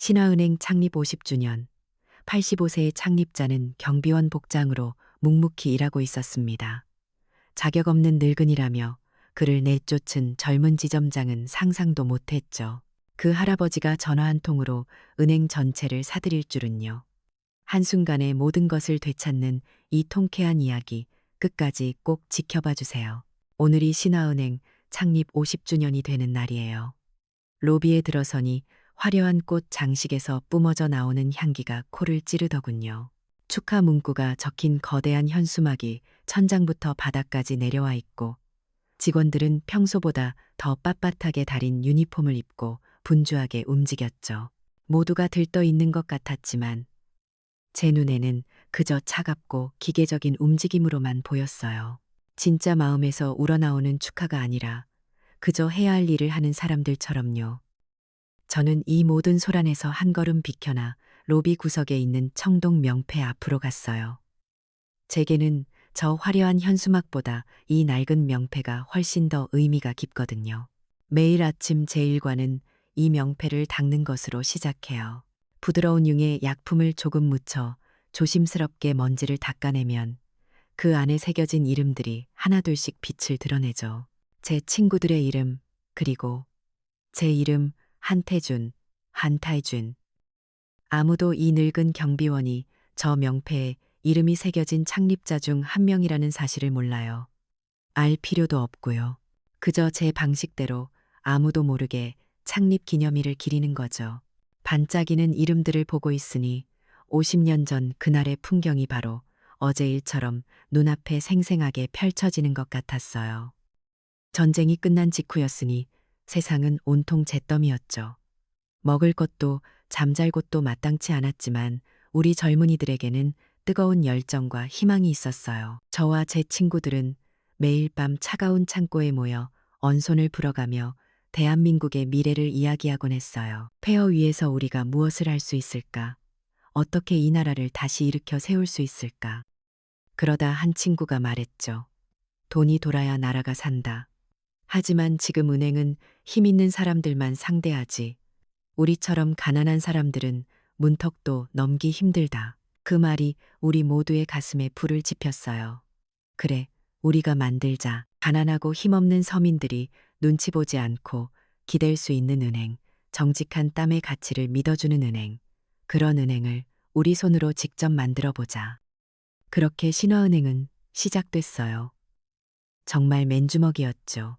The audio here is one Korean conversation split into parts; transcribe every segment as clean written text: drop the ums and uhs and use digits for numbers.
신화은행 창립 50주년, 85세의 창립자는 경비원 복장으로 묵묵히 일하고 있었습니다. 자격 없는 늙은이라며 그를 내쫓은 젊은 지점장은 상상도 못했죠. 그 할아버지가 전화 한 통으로 은행 전체를 사들일 줄은요. 한순간에 모든 것을 되찾는 이 통쾌한 이야기 끝까지 꼭 지켜봐 주세요. 오늘이 신화은행 창립 50주년이 되는 날이에요. 로비에 들어서니 화려한 꽃 장식에서 뿜어져 나오는 향기가 코를 찌르더군요. 축하 문구가 적힌 거대한 현수막이 천장부터 바닥까지 내려와 있고, 직원들은 평소보다 더 빳빳하게 달인 유니폼을 입고 분주하게 움직였죠. 모두가 들떠 있는 것 같았지만 제 눈에는 그저 차갑고 기계적인 움직임으로만 보였어요. 진짜 마음에서 우러나오는 축하가 아니라 그저 해야 할 일을 하는 사람들처럼요. 저는 이 모든 소란에서 한 걸음 비켜나 로비 구석에 있는 청동 명패 앞으로 갔어요. 제게는 저 화려한 현수막보다 이 낡은 명패가 훨씬 더 의미가 깊거든요. 매일 아침 제 일과는 이 명패를 닦는 것으로 시작해요. 부드러운 융에 약품을 조금 묻혀 조심스럽게 먼지를 닦아내면 그 안에 새겨진 이름들이 하나둘씩 빛을 드러내죠. 제 친구들의 이름, 그리고 제 이름 한태준, 한탈준. 아무도 이 늙은 경비원이 저 명패에 이름이 새겨진 창립자 중 한 명이라는 사실을 몰라요. 알 필요도 없고요. 그저 제 방식대로 아무도 모르게 창립 기념일을 기리는 거죠. 반짝이는 이름들을 보고 있으니 50년 전 그날의 풍경이 바로 어제 일처럼 눈앞에 생생하게 펼쳐지는 것 같았어요. 전쟁이 끝난 직후였으니 세상은 온통 잿더미였죠. 먹을 것도 잠잘 곳도 마땅치 않았지만 우리 젊은이들에게는 뜨거운 열정과 희망이 있었어요. 저와 제 친구들은 매일 밤 차가운 창고에 모여 언손을 불어가며 대한민국의 미래를 이야기하곤 했어요. 폐허 위에서 우리가 무엇을 할 수 있을까? 어떻게 이 나라를 다시 일으켜 세울 수 있을까? 그러다 한 친구가 말했죠. 돈이 돌아야 나라가 산다. 하지만 지금 은행은 힘 있는 사람들만 상대하지. 우리처럼 가난한 사람들은 문턱도 넘기 힘들다. 그 말이 우리 모두의 가슴에 불을 지폈어요. 그래, 우리가 만들자. 가난하고 힘없는 서민들이 눈치 보지 않고 기댈 수 있는 은행, 정직한 땀의 가치를 믿어주는 은행, 그런 은행을 우리 손으로 직접 만들어 보자. 그렇게 신화은행은 시작됐어요. 정말 맨주먹이었죠.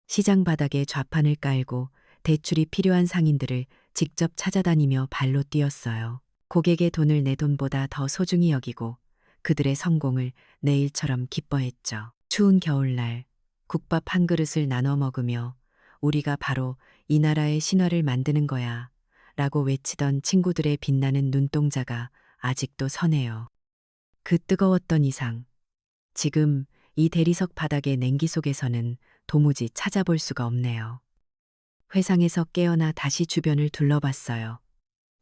시장 바닥에 좌판을 깔고 대출이 필요한 상인들을 직접 찾아다니며 발로 뛰었어요. 고객의 돈을 내 돈보다 더 소중히 여기고 그들의 성공을 내일처럼 기뻐했죠. 추운 겨울날 국밥 한 그릇을 나눠 먹으며 우리가 바로 이 나라의 신화를 만드는 거야 라고 외치던 친구들의 빛나는 눈동자가 아직도 서네요. 그 뜨거웠던 이상, 지금 이 대리석 바닥의 냉기 속에서는 도무지 찾아볼 수가 없네요. 회상에서 깨어나 다시 주변을 둘러봤어요.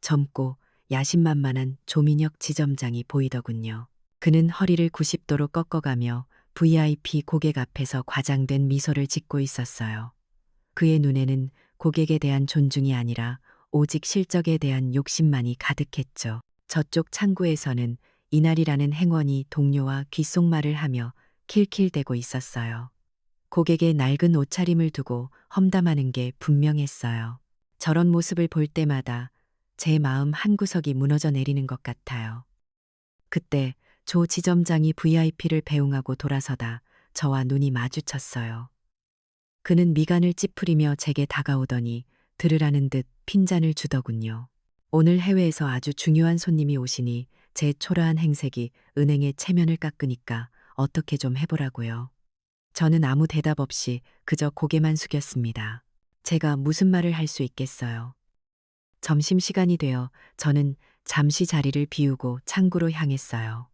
젊고 야심만만한 조민혁 지점장이 보이더군요. 그는 허리를 90도로 꺾어가며 VIP 고객 앞에서 과장된 미소를 짓고 있었어요. 그의 눈에는 고객에 대한 존중이 아니라 오직 실적에 대한 욕심만이 가득했죠. 저쪽 창구에서는 이날이라는 행원이 동료와 귓속말을 하며 킬킬대고 있었어요. 고객의 낡은 옷차림을 두고 험담하는 게 분명했어요. 저런 모습을 볼 때마다 제 마음 한구석이 무너져 내리는 것 같아요. 그때 조 지점장이 VIP를 배웅하고 돌아서다 저와 눈이 마주쳤어요. 그는 미간을 찌푸리며 제게 다가오더니 들으라는 듯 핀잔을 주더군요. 오늘 해외에서 아주 중요한 손님이 오시니 제 초라한 행색이 은행의 체면을 깎으니까 어떻게 좀 해보라고요. 저는 아무 대답 없이 그저 고개만 숙였습니다. 제가 무슨 말을 할 수 있겠어요. 점심시간이 되어 저는 잠시 자리를 비우고 창구로 향했어요.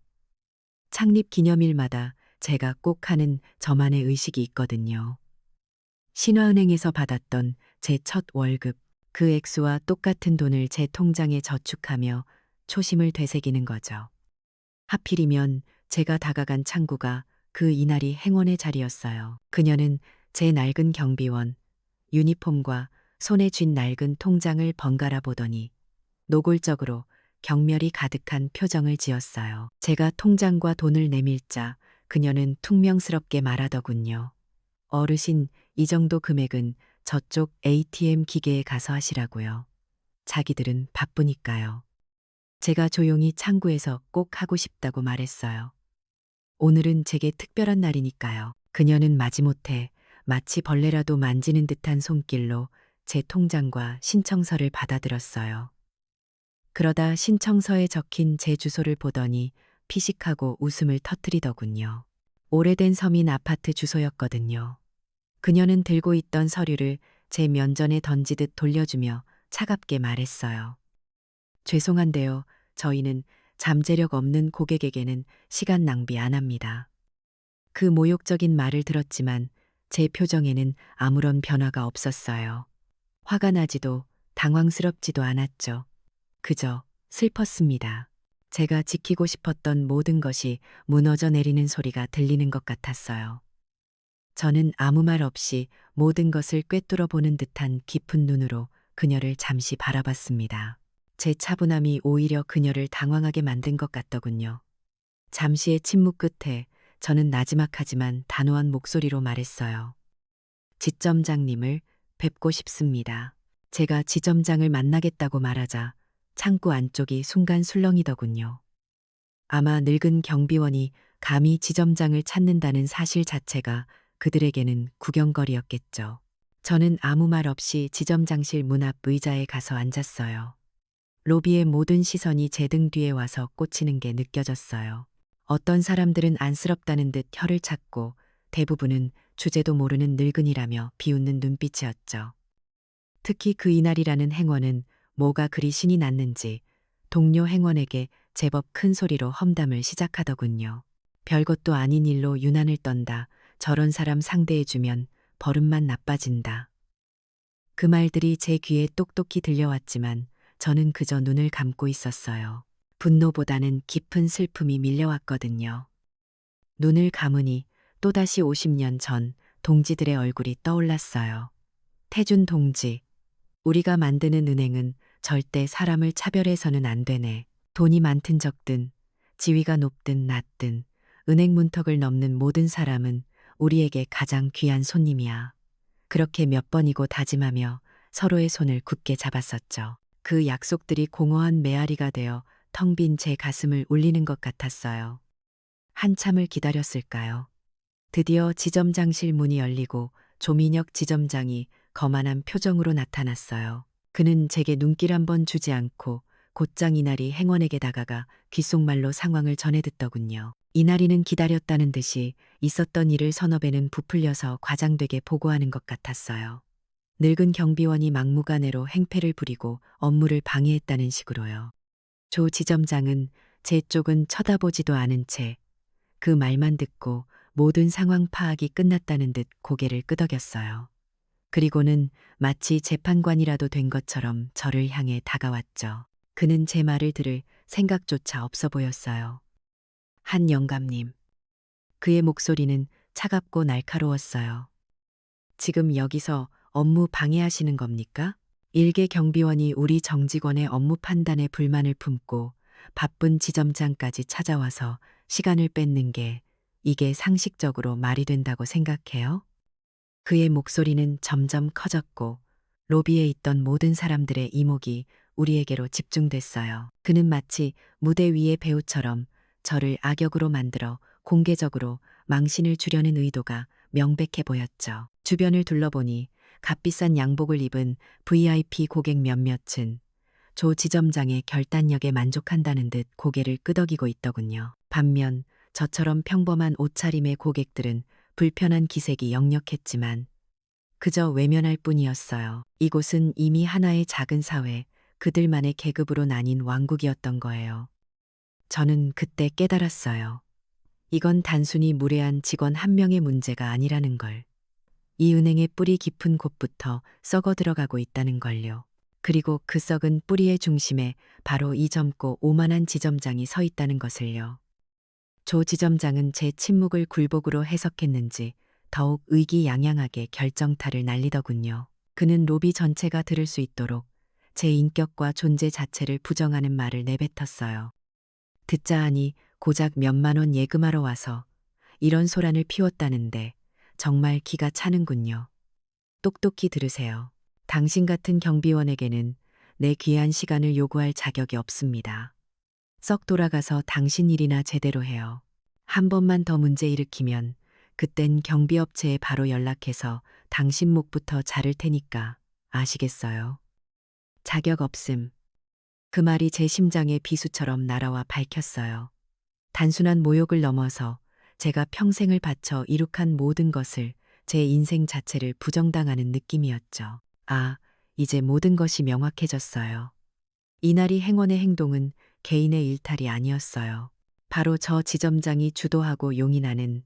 창립 기념일마다 제가 꼭 하는 저만의 의식이 있거든요. 신화은행에서 받았던 제 첫 월급, 그 액수와 똑같은 돈을 제 통장에 저축하며 초심을 되새기는 거죠. 하필이면 제가 다가간 창구가 그 이날이 행원의 자리였어요. 그녀는 제 낡은 경비원, 유니폼과 손에 쥔 낡은 통장을 번갈아 보더니 노골적으로 경멸이 가득한 표정을 지었어요. 제가 통장과 돈을 내밀자 그녀는 퉁명스럽게 말하더군요. 어르신, 이 정도 금액은 저쪽 ATM 기계에 가서 하시라고요. 자기들은 바쁘니까요. 제가 조용히 창구에서 꼭 하고 싶다고 말했어요. 오늘은 제게 특별한 날이니까요. 그녀는 마지못해 마치 벌레라도 만지는 듯한 손길로 제 통장과 신청서를 받아들었어요. 그러다 신청서에 적힌 제 주소를 보더니 피식하고 웃음을 터뜨리더군요. 오래된 서민 아파트 주소였거든요. 그녀는 들고 있던 서류를 제 면전에 던지듯 돌려주며 차갑게 말했어요. 죄송한데요. 저희는 잠재력 없는 고객에게는 시간 낭비 안 합니다. 그 모욕적인 말을 들었지만 제 표정에는 아무런 변화가 없었어요. 화가 나지도 당황스럽지도 않았죠. 그저 슬펐습니다. 제가 지키고 싶었던 모든 것이 무너져 내리는 소리가 들리는 것 같았어요. 저는 아무 말 없이 모든 것을 꿰뚫어 보는 듯한 깊은 눈으로 그녀를 잠시 바라봤습니다. 제 차분함이 오히려 그녀를 당황하게 만든 것 같더군요. 잠시의 침묵 끝에 저는 나지막하지만 단호한 목소리로 말했어요. 지점장님을 뵙고 싶습니다. 제가 지점장을 만나겠다고 말하자 창구 안쪽이 순간 술렁이더군요. 아마 늙은 경비원이 감히 지점장을 찾는다는 사실 자체가 그들에게는 구경거리였겠죠. 저는 아무 말 없이 지점장실 문 앞 의자에 가서 앉았어요. 로비의 모든 시선이 제 등 뒤에 와서 꽂히는 게 느껴졌어요. 어떤 사람들은 안쓰럽다는 듯 혀를 찾고 대부분은 주제도 모르는 늙은이라며 비웃는 눈빛이었죠. 특히 그 이날이라는 행원은 뭐가 그리 신이 났는지 동료 행원에게 제법 큰 소리로 험담을 시작하더군요. 별것도 아닌 일로 유난을 떤다. 저런 사람 상대해주면 버릇만 나빠진다. 그 말들이 제 귀에 똑똑히 들려왔지만 저는 그저 눈을 감고 있었어요. 분노보다는 깊은 슬픔이 밀려왔거든요. 눈을 감으니 또다시 50년 전 동지들의 얼굴이 떠올랐어요. 태준 동지, 우리가 만드는 은행은 절대 사람을 차별해서는 안 되네. 돈이 많든 적든, 지위가 높든 낮든, 은행 문턱을 넘는 모든 사람은 우리에게 가장 귀한 손님이야. 그렇게 몇 번이고 다짐하며 서로의 손을 굳게 잡았었죠. 그 약속들이 공허한 메아리가 되어 텅 빈 제 가슴을 울리는 것 같았어요. 한참을 기다렸을까요? 드디어 지점장실 문이 열리고 조민혁 지점장이 거만한 표정으로 나타났어요. 그는 제게 눈길 한 번 주지 않고 곧장 이날이 행원에게 다가가 귓속말로 상황을 전해 듣더군요. 이날이는 기다렸다는 듯이 있었던 일을 서너 배는 부풀려서 과장되게 보고하는 것 같았어요. 늙은 경비원이 막무가내로 행패를 부리고 업무를 방해했다는 식으로요. 조 지점장은 제 쪽은 쳐다보지도 않은 채 그 말만 듣고 모든 상황 파악이 끝났다는 듯 고개를 끄덕였어요. 그리고는 마치 재판관이라도 된 것처럼 저를 향해 다가왔죠. 그는 제 말을 들을 생각조차 없어 보였어요. 한 영감님. 그의 목소리는 차갑고 날카로웠어요. 지금 여기서 업무 방해하시는 겁니까? 일개 경비원이 우리 정직원의 업무 판단에 불만을 품고 바쁜 지점장까지 찾아와서 시간을 뺏는 게 이게 상식적으로 말이 된다고 생각해요? 그의 목소리는 점점 커졌고 로비에 있던 모든 사람들의 이목이 우리에게로 집중됐어요. 그는 마치 무대 위의 배우처럼 저를 악역으로 만들어 공개적으로 망신을 주려는 의도가 명백해 보였죠. 주변을 둘러보니 값비싼 양복을 입은 VIP 고객 몇몇은 조 지점장의 결단력에 만족한다는 듯 고개를 끄덕이고 있더군요. 반면 저처럼 평범한 옷차림의 고객들은 불편한 기색이 역력했지만 그저 외면할 뿐이었어요. 이곳은 이미 하나의 작은 사회, 그들만의 계급으로 나뉜 왕국이었던 거예요. 저는 그때 깨달았어요. 이건 단순히 무례한 직원 한 명의 문제가 아니라는 걸. 이 은행의 뿌리 깊은 곳부터 썩어 들어가고 있다는 걸요. 그리고 그 썩은 뿌리의 중심에 바로 이 젊고 오만한 지점장이 서 있다는 것을요. 조 지점장은 제 침묵을 굴복으로 해석했는지 더욱 의기양양하게 결정타를 날리더군요. 그는 로비 전체가 들을 수 있도록 제 인격과 존재 자체를 부정하는 말을 내뱉었어요. 듣자 하니 고작 몇만 원 예금하러 와서 이런 소란을 피웠다는데 정말 기가 차는군요. 똑똑히 들으세요. 당신 같은 경비원에게는 내 귀한 시간을 요구할 자격이 없습니다. 썩 돌아가서 당신 일이나 제대로 해요. 한 번만 더 문제 일으키면 그땐 경비업체에 바로 연락해서 당신 목부터 자를 테니까 아시겠어요? 자격 없음. 그 말이 제 심장에 비수처럼 날아와 밝혔어요. 단순한 모욕을 넘어서 제가 평생을 바쳐 이룩한 모든 것을, 제 인생 자체를 부정당하는 느낌이었죠. 아, 이제 모든 것이 명확해졌어요. 이날이 행원의 행동은 개인의 일탈이 아니었어요. 바로 저 지점장이 주도하고 용인하는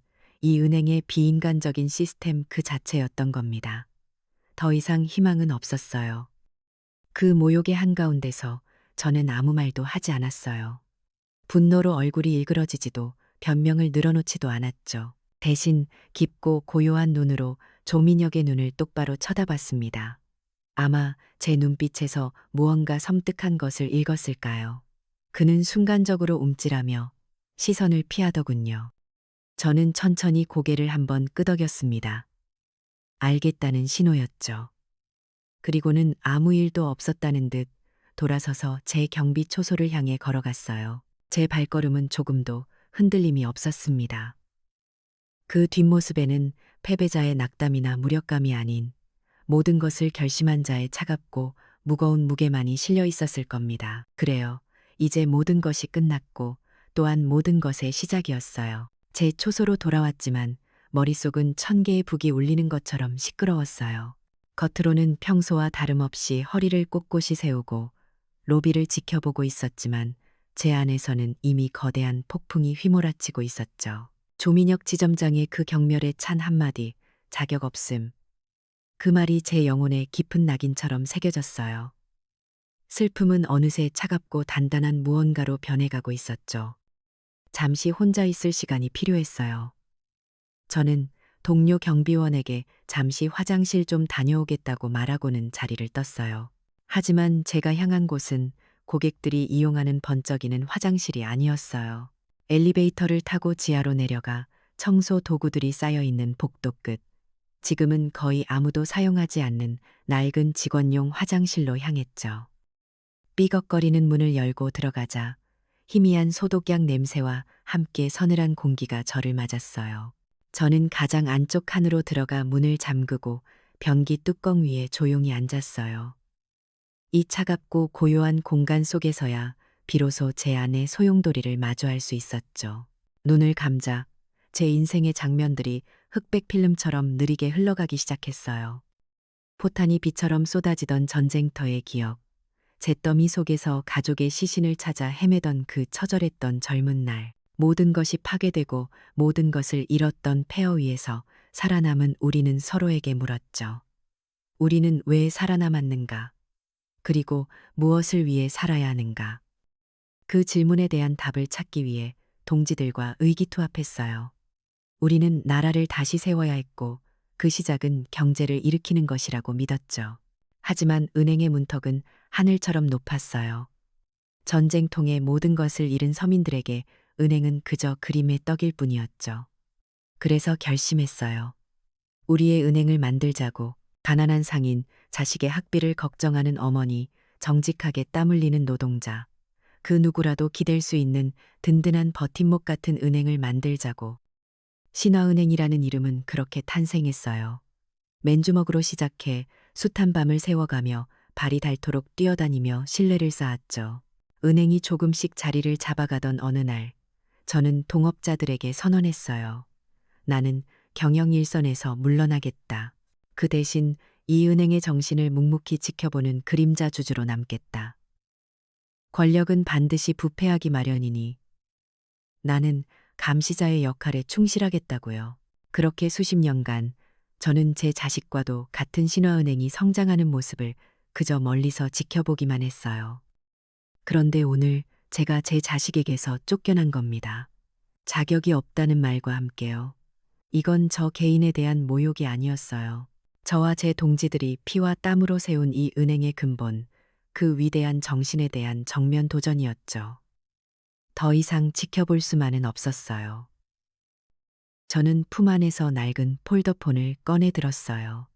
이 은행의 비인간적인 시스템 그 자체였던 겁니다. 더 이상 희망은 없었어요. 그 모욕의 한가운데서 저는 아무 말도 하지 않았어요. 분노로 얼굴이 일그러지지도 변명을 늘어놓지도 않았죠. 대신 깊고 고요한 눈으로 조민혁의 눈을 똑바로 쳐다봤습니다. 아마 제 눈빛에서 무언가 섬뜩한 것을 읽었을까요? 그는 순간적으로 움찔하며 시선을 피하더군요. 저는 천천히 고개를 한번 끄덕였습니다. 알겠다는 신호였죠. 그리고는 아무 일도 없었다는 듯 돌아서서 제 경비 초소를 향해 걸어갔어요. 제 발걸음은 조금도 흔들림이 없었습니다. 그 뒷모습에는 패배자의 낙담이나 무력감이 아닌 모든 것을 결심한 자의 차갑고 무거운 무게만이 실려 있었을 겁니다. 그래요. 이제 모든 것이 끝났고 또한 모든 것의 시작이었어요. 제 초소로 돌아왔지만 머릿속은 천 개의 북이 울리는 것처럼 시끄러웠어요. 겉으로는 평소와 다름없이 허리를 꼿꼿이 세우고 로비를 지켜보고 있었지만 제 안에서는 이미 거대한 폭풍이 휘몰아치고 있었죠. 조민혁 지점장의 그 경멸에 찬 한마디, 자격 없음. 그 말이 제 영혼에 깊은 낙인처럼 새겨졌어요. 슬픔은 어느새 차갑고 단단한 무언가로 변해가고 있었죠. 잠시 혼자 있을 시간이 필요했어요. 저는 동료 경비원에게 잠시 화장실 좀 다녀오겠다고 말하고는 자리를 떴어요. 하지만 제가 향한 곳은 고객들이 이용하는 번쩍이는 화장실이 아니었어요. 엘리베이터를 타고 지하로 내려가 청소 도구들이 쌓여 있는 복도 끝. 지금은 거의 아무도 사용하지 않는 낡은 직원용 화장실로 향했죠. 삐걱거리는 문을 열고 들어가자 희미한 소독약 냄새와 함께 서늘한 공기가 저를 맞았어요. 저는 가장 안쪽 칸으로 들어가 문을 잠그고 변기 뚜껑 위에 조용히 앉았어요. 이 차갑고 고요한 공간 속에서야 비로소 제 안의 소용돌이를 마주할 수 있었죠. 눈을 감자 제 인생의 장면들이 흑백 필름처럼 느리게 흘러가기 시작했어요. 포탄이 비처럼 쏟아지던 전쟁터의 기억, 잿더미 속에서 가족의 시신을 찾아 헤매던 그 처절했던 젊은 날, 모든 것이 파괴되고 모든 것을 잃었던 폐허 위에서 살아남은 우리는 서로에게 물었죠. 우리는 왜 살아남았는가? 그리고 무엇을 위해 살아야 하는가? 그 질문에 대한 답을 찾기 위해 동지들과 의기투합했어요. 우리는 나라를 다시 세워야 했고 그 시작은 경제를 일으키는 것이라고 믿었죠. 하지만 은행의 문턱은 하늘처럼 높았어요. 전쟁통에 모든 것을 잃은 서민들에게 은행은 그저 그림의 떡일 뿐이었죠. 그래서 결심했어요. 우리의 은행을 만들자고. 가난한 상인, 자식의 학비를 걱정하는 어머니, 정직하게 땀 흘리는 노동자, 그 누구라도 기댈 수 있는 든든한 버팀목 같은 은행을 만들자고. 신화은행이라는 이름은 그렇게 탄생했어요. 맨주먹으로 시작해 숱한 밤을 세워가며 발이 닳도록 뛰어다니며 신뢰를 쌓았죠. 은행이 조금씩 자리를 잡아가던 어느 날, 저는 동업자들에게 선언했어요. 나는 경영 일선에서 물러나겠다. 그 대신 이 은행의 정신을 묵묵히 지켜보는 그림자 주주로 남겠다. 권력은 반드시 부패하기 마련이니 나는 감시자의 역할에 충실하겠다고요. 그렇게 수십 년간 저는 제 자식과도 같은 신화은행이 성장하는 모습을 그저 멀리서 지켜보기만 했어요. 그런데 오늘 제가 제 자식에게서 쫓겨난 겁니다. 자격이 없다는 말과 함께요. 이건 저 개인에 대한 모욕이 아니었어요. 저와 제 동지들이 피와 땀으로 세운 이 은행의 근본, 그 위대한 정신에 대한 정면 도전이었죠. 더 이상 지켜볼 수만은 없었어요. 저는 품 안에서 낡은 폴더폰을 꺼내 들었어요.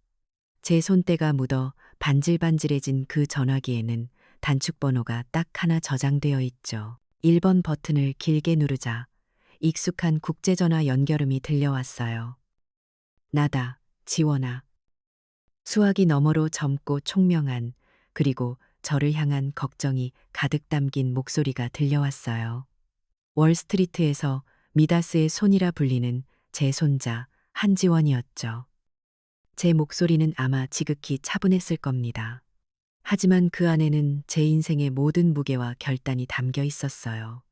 제 손때가 묻어 반질반질해진 그 전화기에는 단축 번호가 딱 하나 저장되어 있죠. 1번 버튼을 길게 누르자 익숙한 국제전화 연결음이 들려왔어요. 나다, 지원아. 수화기 너머로 젊고 총명한, 그리고 저를 향한 걱정이 가득 담긴 목소리가 들려왔어요. 월스트리트에서 미다스의 손이라 불리는 제 손자 한지원이었죠. 제 목소리는 아마 지극히 차분했을 겁니다. 하지만 그 안에는 제 인생의 모든 무게와 결단이 담겨 있었어요.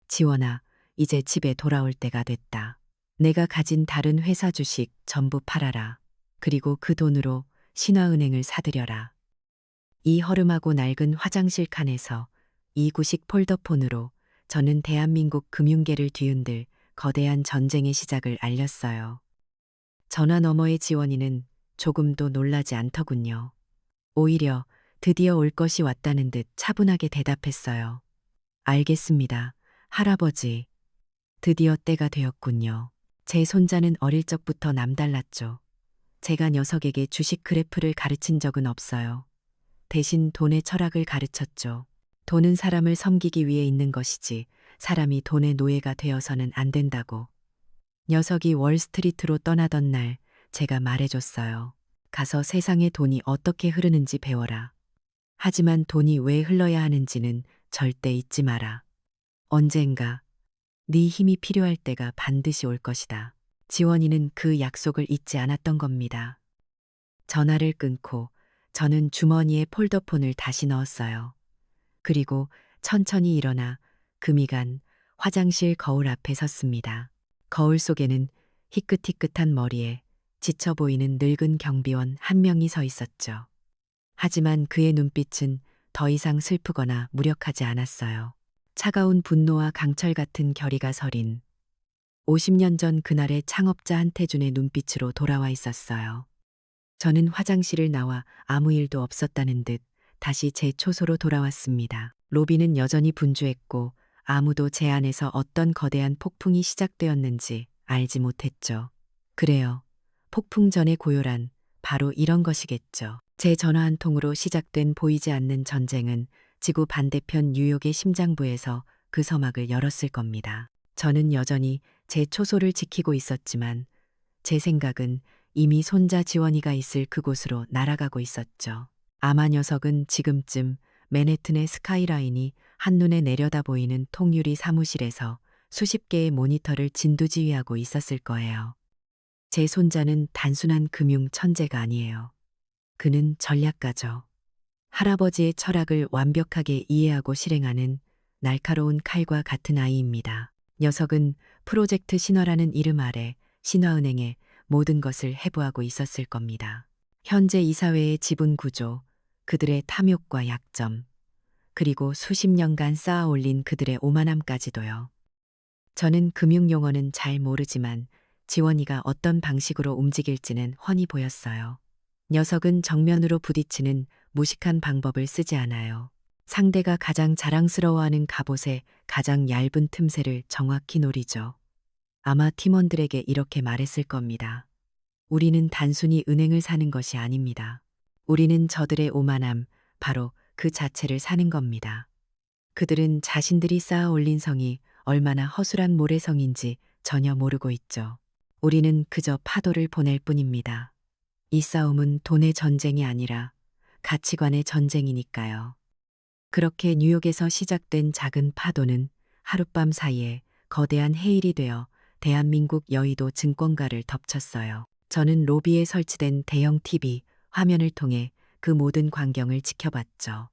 지원아, 이제 집에 돌아올 때가 됐다. 내가 가진 다른 회사 주식 전부 팔아라. 그리고 그 돈으로 신화은행을 사들여라. 이 허름하고 낡은 화장실 칸에서 이 구식 폴더폰으로 저는 대한민국 금융계를 뒤흔들 거대한 전쟁의 시작을 알렸어요. 전화 너머의 지원이는 조금도 놀라지 않더군요. 오히려 드디어 올 것이 왔다는 듯 차분하게 대답했어요. 알겠습니다, 할아버지. 드디어 때가 되었군요. 제 손자는 어릴 적부터 남달랐죠. 제가 녀석에게 주식 그래프를 가르친 적은 없어요. 대신 돈의 철학을 가르쳤죠. 돈은 사람을 섬기기 위해 있는 것이지 사람이 돈의 노예가 되어서는 안 된다고. 녀석이 월스트리트로 떠나던 날 제가 말해줬어요. 가서 세상의 돈이 어떻게 흐르는지 배워라. 하지만 돈이 왜 흘러야 하는지는 절대 잊지 마라. 언젠가 네 힘이 필요할 때가 반드시 올 것이다. 지원이는 그 약속을 잊지 않았던 겁니다. 전화를 끊고 저는 주머니에 폴더폰을 다시 넣었어요. 그리고 천천히 일어나 금이 간 화장실 거울 앞에 섰습니다. 거울 속에는 희끗희끗한 머리에 지쳐 보이는 늙은 경비원 한 명이 서 있었죠. 하지만 그의 눈빛은 더 이상 슬프거나 무력하지 않았어요. 차가운 분노와 강철 같은 결의가 서린 50년 전 그날의 창업자 한태준의 눈빛으로 돌아와 있었어요. 저는 화장실을 나와 아무 일도 없었다는 듯 다시 제 초소로 돌아왔습니다. 로비는 여전히 분주했고 아무도 제 안에서 어떤 거대한 폭풍이 시작되었는지 알지 못했죠. 그래요. 폭풍 전의 고요란 바로 이런 것이겠죠. 제 전화 한 통으로 시작된 보이지 않는 전쟁은 지구 반대편 뉴욕의 심장부에서 그 서막을 열었을 겁니다. 저는 여전히 제 초소를 지키고 있었지만 제 생각은 이미 손자 지원이가 있을 그곳으로 날아가고 있었죠. 아마 녀석은 지금쯤 맨해튼의 스카이라인이 한눈에 내려다 보이는 통유리 사무실에서 수십 개의 모니터를 진두지휘하고 있었을 거예요. 제 손자는 단순한 금융 천재가 아니에요. 그는 전략가죠. 할아버지의 철학을 완벽하게 이해하고 실행하는 날카로운 칼과 같은 아이입니다. 녀석은 프로젝트 신화라는 이름 아래 신화은행의 모든 것을 해부하고 있었을 겁니다. 현재 이사회의 지분 구조, 그들의 탐욕과 약점, 그리고 수십 년간 쌓아 올린 그들의 오만함까지도요. 저는 금융 용어는 잘 모르지만 지원이가 어떤 방식으로 움직일지는 훤히 보였어요. 녀석은 정면으로 부딪히는 무식한 방법을 쓰지 않아요. 상대가 가장 자랑스러워하는 갑옷의 가장 얇은 틈새를 정확히 노리죠. 아마 팀원들에게 이렇게 말했을 겁니다. 우리는 단순히 은행을 사는 것이 아닙니다. 우리는 저들의 오만함, 바로 그 자체를 사는 겁니다. 그들은 자신들이 쌓아 올린 성이 얼마나 허술한 모래성인지 전혀 모르고 있죠. 우리는 그저 파도를 보낼 뿐입니다. 이 싸움은 돈의 전쟁이 아니라 가치관의 전쟁이니까요. 그렇게 뉴욕에서 시작된 작은 파도는 하룻밤 사이에 거대한 해일이 되어 대한민국 여의도 증권가를 덮쳤어요. 저는 로비에 설치된 대형 TV 화면을 통해 그 모든 광경을 지켜봤죠.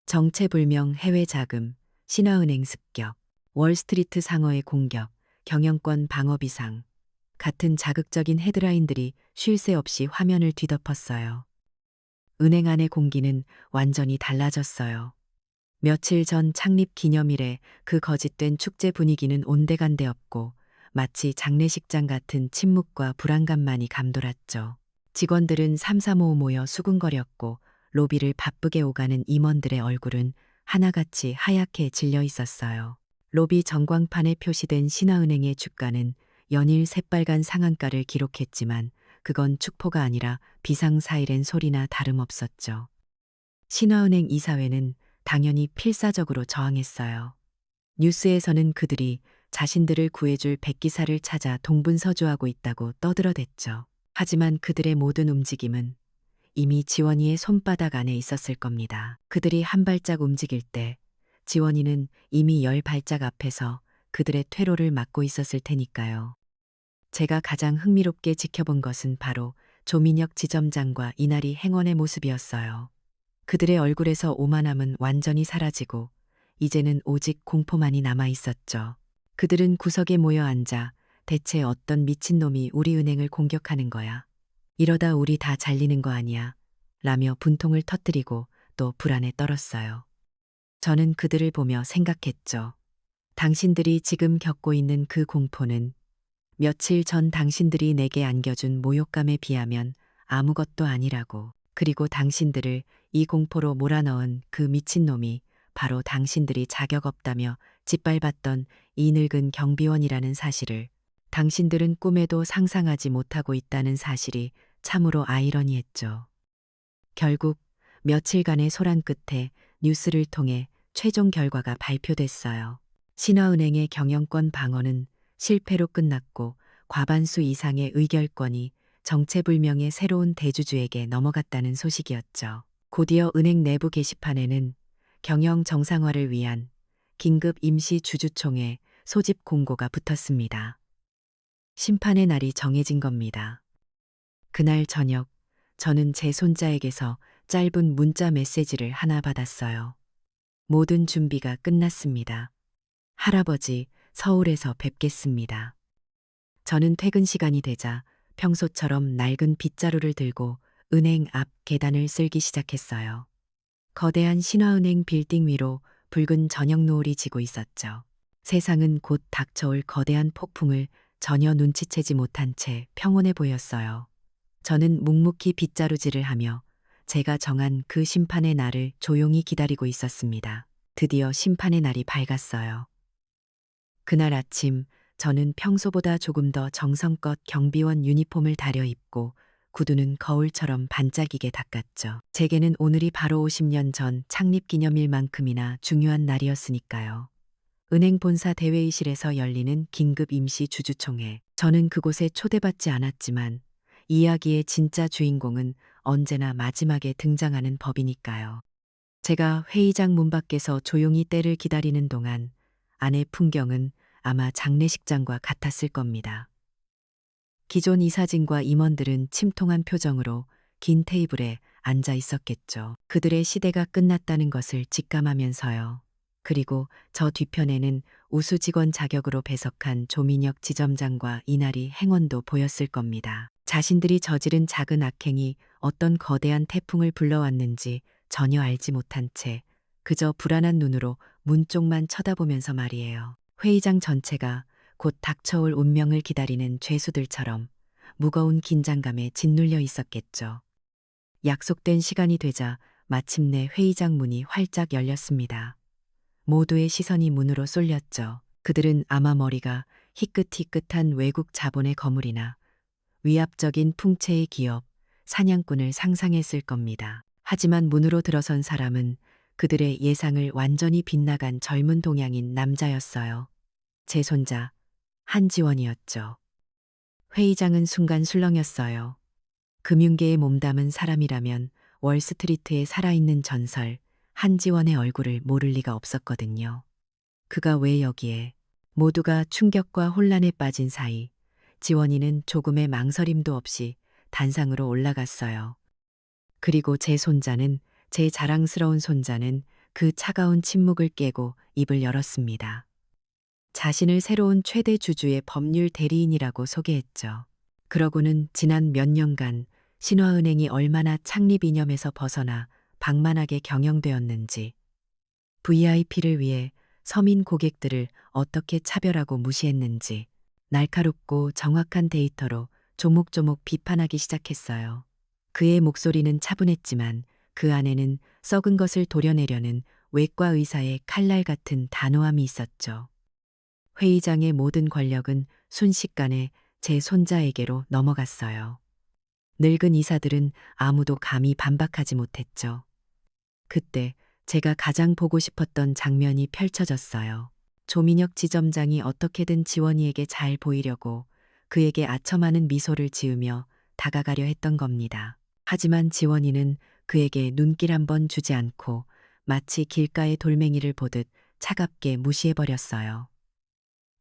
정체불명 해외 자금, 신화은행 습격, 월스트리트 상어의 공격, 경영권 방어 비상, 같은 자극적인 헤드라인들이 쉴 새 없이 화면을 뒤덮었어요. 은행 안의 공기는 완전히 달라졌어요. 며칠 전 창립 기념일에 그 거짓된 축제 분위기는 온데간데 없고 마치 장례식장 같은 침묵과 불안감만이 감돌았죠. 직원들은 삼삼오오 모여 수군거렸고 로비를 바쁘게 오가는 임원들의 얼굴은 하나같이 하얗게 질려 있었어요. 로비 전광판에 표시된 신화은행의 주가는 연일 새빨간 상한가를 기록했지만 그건 축포가 아니라 비상사이렌 소리나 다름없었죠. 신화은행 이사회는 당연히 필사적으로 저항했어요. 뉴스에서는 그들이 자신들을 구해줄 백기사를 찾아 동분서주하고 있다고 떠들어댔죠. 하지만 그들의 모든 움직임은 이미 지원이의 손바닥 안에 있었을 겁니다. 그들이 한 발짝 움직일 때 지원이는 이미 10발짝 앞에서 그들의 퇴로를 막고 있었을 테니까요. 제가 가장 흥미롭게 지켜본 것은 바로 조민혁 지점장과 이날이 행원의 모습이었어요. 그들의 얼굴에서 오만함은 완전히 사라지고 이제는 오직 공포만이 남아 있었죠. 그들은 구석에 모여 앉아 대체 어떤 미친놈이 우리 은행을 공격하는 거야. 이러다 우리 다 잘리는 거 아니야. 라며 분통을 터뜨리고 또 불안에 떨었어요. 저는 그들을 보며 생각했죠. 당신들이 지금 겪고 있는 그 공포는 며칠 전 당신들이 내게 안겨준 모욕감에 비하면 아무것도 아니라고. 그리고 당신들을 이 공포로 몰아넣은 그 미친놈이 바로 당신들이 자격 없다며 짓밟았던 이 늙은 경비원이라는 사실을 당신들은 꿈에도 상상하지 못하고 있다는 사실이 참으로 아이러니했죠. 결국 며칠간의 소란 끝에 뉴스를 통해 최종 결과가 발표됐어요. 신화은행의 경영권 방어는 실패로 끝났고 과반수 이상의 의결권이 정체불명의 새로운 대주주에게 넘어갔다는 소식이었죠. 곧이어 은행 내부 게시판에는 경영 정상화를 위한 긴급 임시 주주총회 소집 공고가 붙었습니다. 심판의 날이 정해진 겁니다. 그날 저녁 저는 제 손자에게서 짧은 문자 메시지를 하나 받았어요. 모든 준비가 끝났습니다. 할아버지, 서울에서 뵙겠습니다. 저는 퇴근 시간이 되자 평소처럼 낡은 빗자루를 들고 은행 앞 계단을 쓸기 시작했어요. 거대한 신화은행 빌딩 위로 붉은 저녁 노을이 지고 있었죠. 세상은 곧 닥쳐올 거대한 폭풍을 전혀 눈치채지 못한 채 평온해 보였어요. 저는 묵묵히 빗자루질을 하며 제가 정한 그 심판의 날을 조용히 기다리고 있었습니다. 드디어 심판의 날이 밝았어요. 그날 아침 저는 평소보다 조금 더 정성껏 경비원 유니폼을 다려입고 구두는 거울처럼 반짝이게 닦았죠. 제게는 오늘이 바로 50년 전 창립기념일만큼이나 중요한 날이었으니까요. 은행 본사 대회의실에서 열리는 긴급 임시 주주총회. 저는 그곳에 초대받지 않았지만 이야기의 진짜 주인공은 언제나 마지막에 등장하는 법이니까요. 제가 회의장 문 밖에서 조용히 때를 기다리는 동안 안의 풍경은 아마 장례식장과 같았을 겁니다. 기존 이사진과 임원들은 침통한 표정으로 긴 테이블에 앉아 있었겠죠. 그들의 시대가 끝났다는 것을 직감하면서요. 그리고 저 뒤편에는 우수 직원 자격으로 배석한 조민혁 지점장과 이날이 행원도 보였을 겁니다. 자신들이 저지른 작은 악행이 어떤 거대한 태풍을 불러왔는지 전혀 알지 못한 채 그저 불안한 눈으로 문 쪽만 쳐다보면서 말이에요. 회의장 전체가 곧 닥쳐올 운명을 기다리는 죄수들처럼 무거운 긴장감에 짓눌려 있었겠죠. 약속된 시간이 되자 마침내 회의장 문이 활짝 열렸습니다. 모두의 시선이 문으로 쏠렸죠. 그들은 아마 머리가 희끗희끗한 외국 자본의 거물이나 위압적인 풍채의 기업, 사냥꾼을 상상했을 겁니다. 하지만 문으로 들어선 사람은 그들의 예상을 완전히 빗나간 젊은 동양인 남자였어요. 제 손자, 한지원이었죠. 회의장은 순간 술렁였어요. 금융계에 몸담은 사람이라면 월스트리트에 살아있는 전설, 한지원의 얼굴을 모를 리가 없었거든요. 그가 왜 여기에? 모두가 충격과 혼란에 빠진 사이 지원이는 조금의 망설임도 없이 단상으로 올라갔어요. 그리고 제 자랑스러운 손자는 그 차가운 침묵을 깨고 입을 열었습니다. 자신을 새로운 최대 주주의 법률 대리인이라고 소개했죠. 그러고는 지난 몇 년간 신화은행이 얼마나 창립 이념에서 벗어나 방만하게 경영되었는지, VIP를 위해 서민 고객들을 어떻게 차별하고 무시했는지, 날카롭고 정확한 데이터로 조목조목 비판하기 시작했어요. 그의 목소리는 차분했지만 그 안에는 썩은 것을 도려내려는 외과 의사의 칼날 같은 단호함이 있었죠. 회의장의 모든 권력은 순식간에 제 손자에게로 넘어갔어요. 늙은 이사들은 아무도 감히 반박하지 못했죠. 그때 제가 가장 보고 싶었던 장면이 펼쳐졌어요. 조민혁 지점장이 어떻게든 지원이에게 잘 보이려고 그에게 아첨하는 미소를 지으며 다가가려 했던 겁니다. 하지만 지원이는 그에게 눈길 한번 주지 않고 마치 길가의 돌멩이를 보듯 차갑게 무시해버렸어요.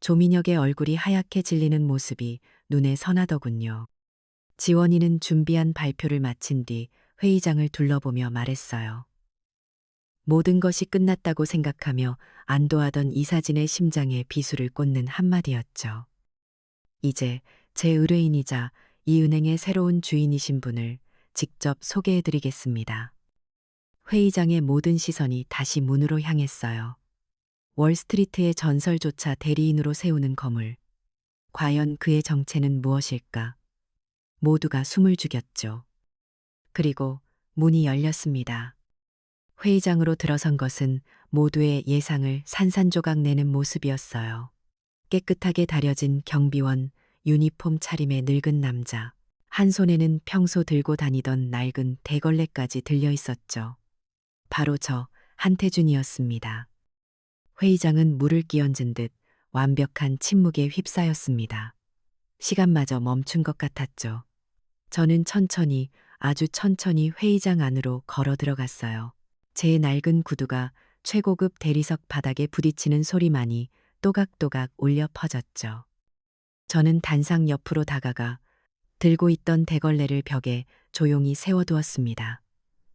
조민혁의 얼굴이 하얗게 질리는 모습이 눈에 선하더군요. 지원이는 준비한 발표를 마친 뒤 회의장을 둘러보며 말했어요. 모든 것이 끝났다고 생각하며 안도하던 이사진의 심장에 비수를 꽂는 한마디였죠. 이제 제 의뢰인이자 이 은행의 새로운 주인이신 분을 직접 소개해드리겠습니다. 회의장의 모든 시선이 다시 문으로 향했어요. 월스트리트의 전설조차 대리인으로 세우는 거물. 과연 그의 정체는 무엇일까? 모두가 숨을 죽였죠. 그리고 문이 열렸습니다. 회의장으로 들어선 것은 모두의 예상을 산산조각 내는 모습이었어요. 깨끗하게 다려진 경비원, 유니폼 차림의 늙은 남자. 한 손에는 평소 들고 다니던 낡은 대걸레까지 들려 있었죠. 바로 저 한태준이었습니다. 회의장은 물을 끼얹은 듯 완벽한 침묵에 휩싸였습니다. 시간마저 멈춘 것 같았죠. 저는 천천히, 아주 천천히 회의장 안으로 걸어 들어갔어요. 제 낡은 구두가 최고급 대리석 바닥에 부딪히는 소리만이 또각또각 울려 퍼졌죠. 저는 단상 옆으로 다가가 들고 있던 대걸레를 벽에 조용히 세워두었습니다.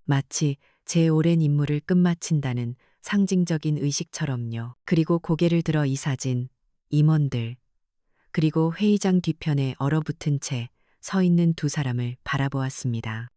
마치 제 오랜 임무를 끝마친다는 상징적인 의식처럼요. 그리고 고개를 들어 이사진, 임원들, 그리고 회의장 뒤편에 얼어붙은 채 서 있는 두 사람을 바라보았습니다.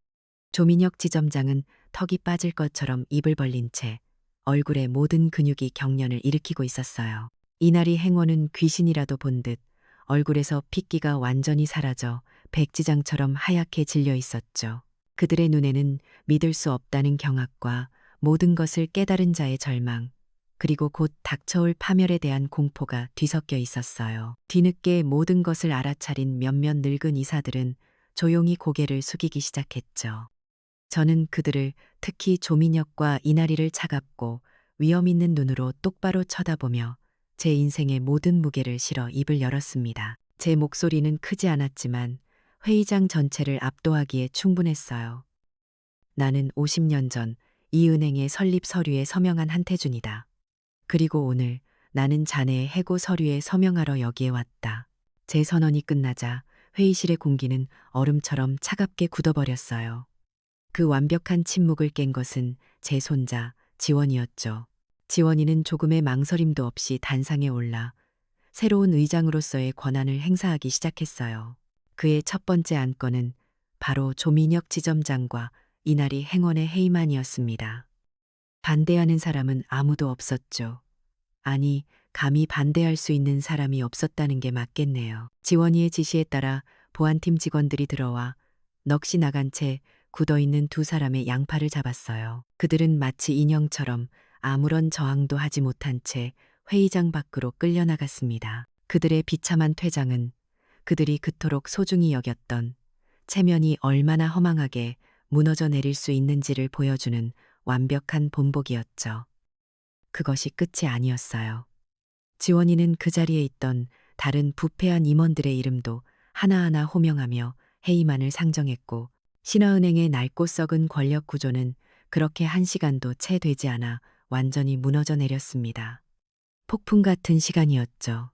조민혁 지점장은 턱이 빠질 것처럼 입을 벌린 채 얼굴의 모든 근육이 경련을 일으키고 있었어요. 이날이 행원은 귀신이라도 본 듯 얼굴에서 핏기가 완전히 사라져 백지장처럼 하얗게 질려 있었죠. 그들의 눈에는 믿을 수 없다는 경악과 모든 것을 깨달은 자의 절망, 그리고 곧 닥쳐올 파멸에 대한 공포가 뒤섞여 있었어요. 뒤늦게 모든 것을 알아차린 몇몇 늙은 이사들은 조용히 고개를 숙이기 시작했죠. 저는 그들을, 특히 조민혁과 이나리를 차갑고 위험 있는 눈으로 똑바로 쳐다보며 제 인생의 모든 무게를 실어 입을 열었습니다. 제 목소리는 크지 않았지만 회의장 전체를 압도하기에 충분했어요. 나는 50년 전 이 은행의 설립 서류에 서명한 한태준이다. 그리고 오늘 나는 자네의 해고 서류에 서명하러 여기에 왔다. 제 선언이 끝나자 회의실의 공기는 얼음처럼 차갑게 굳어버렸어요. 그 완벽한 침묵을 깬 것은 제 손자 지원이었죠. 지원이는 조금의 망설임도 없이 단상에 올라 새로운 의장으로서의 권한을 행사하기 시작했어요. 그의 첫 번째 안건은 바로 조민혁 지점장과 이날이 행원의 해임안이었습니다. 반대하는 사람은 아무도 없었죠. 아니, 감히 반대할 수 있는 사람이 없었다는 게 맞겠네요. 지원이의 지시에 따라 보안팀 직원들이 들어와 넋이 나간 채 굳어있는 두 사람의 양팔을 잡았어요. 그들은 마치 인형처럼 아무런 저항도 하지 못한 채 회의장 밖으로 끌려나갔습니다. 그들의 비참한 퇴장은 그들이 그토록 소중히 여겼던 체면이 얼마나 허망하게 무너져 내릴 수 있는지를 보여주는 완벽한 본보기였죠. 그것이 끝이 아니었어요. 지원이는 그 자리에 있던 다른 부패한 임원들의 이름도 하나하나 호명하며 해임안을 상정했고, 신화은행의 낡고 썩은 권력 구조는 그렇게 한 시간도 채 되지 않아 완전히 무너져 내렸습니다. 폭풍 같은 시간이었죠.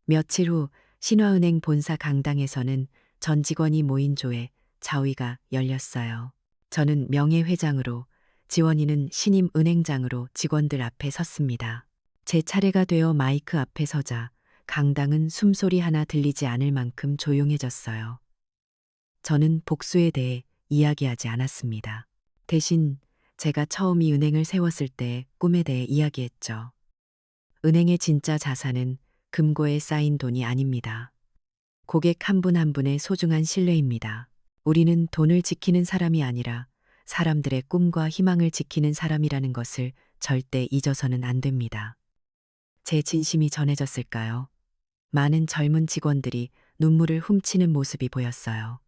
며칠 후 신화은행 본사 강당에서는 전 직원이 모인 조에 자위가 열렸어요. 저는 명예회장으로, 지원이는 신임 은행장으로 직원들 앞에 섰습니다. 제 차례가 되어 마이크 앞에 서자 강당은 숨소리 하나 들리지 않을 만큼 조용해졌어요. 저는 복수에 대해 이야기하지 않았습니다. 대신 제가 처음 이 은행을 세웠을 때 꿈에 대해 이야기했죠. 은행의 진짜 자산은 금고에 쌓인 돈이 아닙니다. 고객 한 분 한 분의 소중한 신뢰입니다. 우리는 돈을 지키는 사람이 아니라 사람들의 꿈과 희망을 지키는 사람이라는 것을 절대 잊어서는 안 됩니다. 제 진심이 전해졌을까요? 많은 젊은 직원들이 눈물을 훔치는 모습이 보였어요.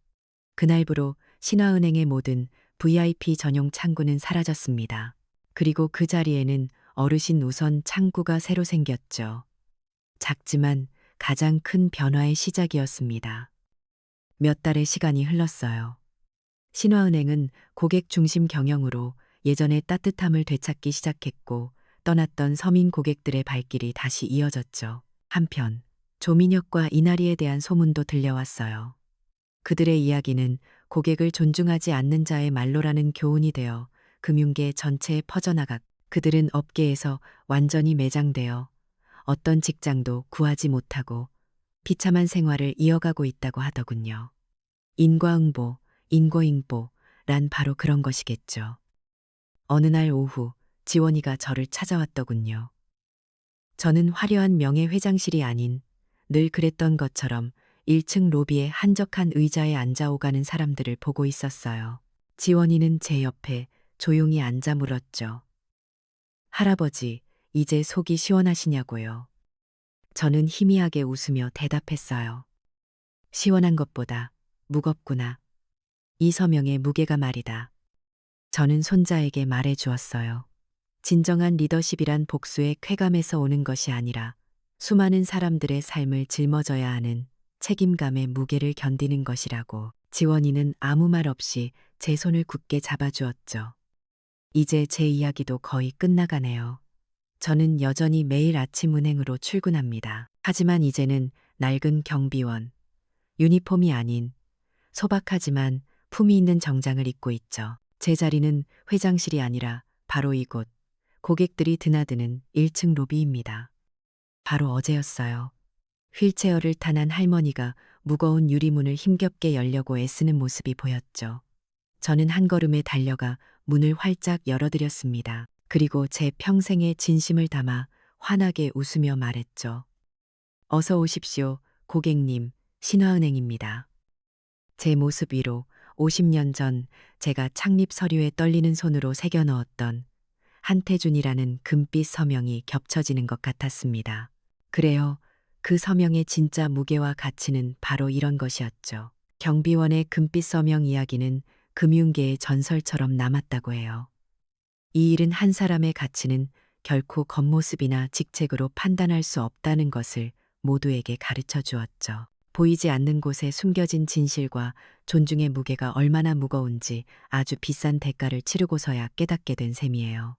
그날부로 신화은행의 모든 VIP 전용 창구는 사라졌습니다. 그리고 그 자리에는 어르신 우선 창구가 새로 생겼죠. 작지만 가장 큰 변화의 시작이었습니다. 몇 달의 시간이 흘렀어요. 신화은행은 고객 중심 경영으로 예전의 따뜻함을 되찾기 시작했고 떠났던 서민 고객들의 발길이 다시 이어졌죠. 한편 조민혁과 이나리에 대한 소문도 들려왔어요. 그들의 이야기는 고객을 존중하지 않는 자의 말로라는 교훈이 되어 금융계 전체에 퍼져나갔. 그들은 업계에서 완전히 매장되어 어떤 직장도 구하지 못하고 비참한 생활을 이어가고 있다고 하더군요. 인과응보, 인고잉보란 바로 그런 것이겠죠. 어느 날 오후 지원이가 저를 찾아왔더군요. 저는 화려한 명예회장실이 아닌 늘 그랬던 것처럼 1층 로비의 한적한 의자에 앉아 오가는 사람들을 보고 있었어요. 지원이는 제 옆에 조용히 앉아 물었죠. 할아버지, 이제 속이 시원하시냐고요. 저는 희미하게 웃으며 대답했어요. 시원한 것보다 무겁구나. 이 서명의 무게가 말이다. 저는 손자에게 말해 주었어요. 진정한 리더십이란 복수의 쾌감에서 오는 것이 아니라 수많은 사람들의 삶을 짊어져야 하는 책임감의 무게를 견디는 것이라고. 지원이는 아무 말 없이 제 손을 굳게 잡아주었죠. 이제 제 이야기도 거의 끝나가네요. 저는 여전히 매일 아침 은행으로 출근합니다. 하지만 이제는 낡은 경비원, 유니폼이 아닌 소박하지만 품위 있는 정장을 입고 있죠. 제 자리는 회장실이 아니라 바로 이곳, 고객들이 드나드는 1층 로비입니다. 바로 어제였어요. 휠체어를 탄 할머니가 무거운 유리문을 힘겹게 열려고 애쓰는 모습이 보였죠. 저는 한 걸음에 달려가 문을 활짝 열어드렸습니다. 그리고 제 평생의 진심을 담아 환하게 웃으며 말했죠. 어서 오십시오, 고객님, 신화은행입니다. 제 모습 위로 50년 전 제가 창립 서류에 떨리는 손으로 새겨 넣었던 한태준이라는 금빛 서명이 겹쳐지는 것 같았습니다. 그래요. 그 서명의 진짜 무게와 가치는 바로 이런 것이었죠. 경비원의 금빛 서명 이야기는 금융계의 전설처럼 남았다고 해요. 이 일은 한 사람의 가치는 결코 겉모습이나 직책으로 판단할 수 없다는 것을 모두에게 가르쳐 주었죠. 보이지 않는 곳에 숨겨진 진실과 존중의 무게가 얼마나 무거운지 아주 비싼 대가를 치르고서야 깨닫게 된 셈이에요.